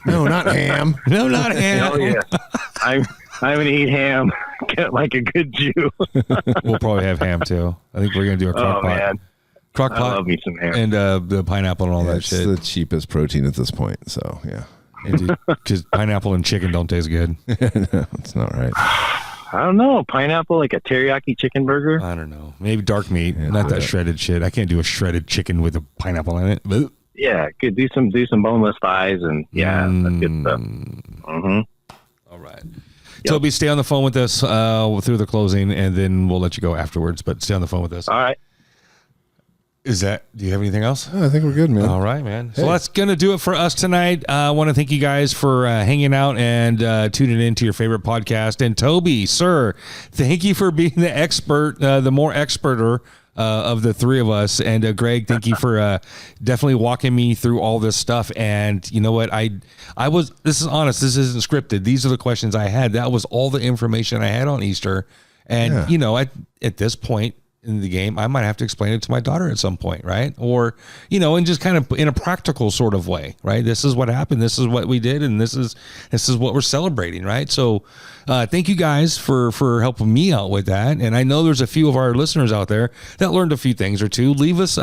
No, not ham. No, not ham. Oh, yeah. I'm going to eat ham like a good Jew. We'll probably have ham too. I think we're going to do a crock pot. Man. Crock pot. I love me some ham. And the pineapple and all that shit. It's the cheapest protein at this point. So, yeah. Because pineapple and chicken don't taste good. No, it's not right. I don't know. Pineapple, like a teriyaki chicken burger? I don't know. Maybe dark meat, not that shredded shit. I can't do a shredded chicken with a pineapple in it. Could do some boneless thighs, and that's good stuff. Mm-hmm. All right. Toby, stay on the phone with us through the closing, and then we'll let you go afterwards. But stay on the phone with us. All right. Do you have anything else? I think we're good, man. All right, man. Hey. So that's going to do it for us tonight. I want to thank you guys for hanging out and tuning in to your favorite podcast. And Toby, sir, thank you for being the expert, the more experter of the three of us. And Greg, thank you for definitely walking me through all this stuff. And you know what? This is honest. This isn't scripted. These are the questions I had. That was all the information I had on Easter. And, at this point in the game, I might have to explain it to my daughter at some point, right? Or, and just kind of in a practical sort of way, right? This is what happened. This is what we did. And this is what we're celebrating, right? So thank you guys for helping me out with that. And I know there's a few of our listeners out there that learned a few things or two. Leave us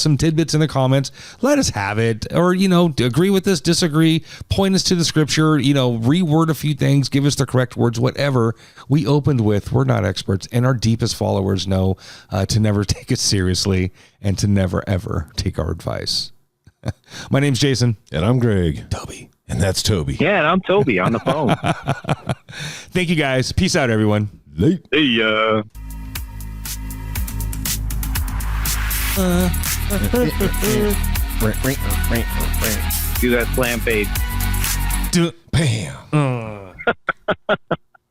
some tidbits in the comments. Let us have it. Or, agree with us, disagree, point us to the scripture, reword a few things, give us the correct words, whatever. We opened with, we're not experts, and our deepest followers know to never take it seriously and to never, ever take our advice. My name's Jason. And I'm Greg. Toby. And that's Toby. Yeah, and I'm Toby on the phone. Thank you, guys. Peace out, everyone. Late. Hey, do that slam fade. Bam.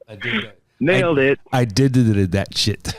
I did that. Nailed it. I did that shit.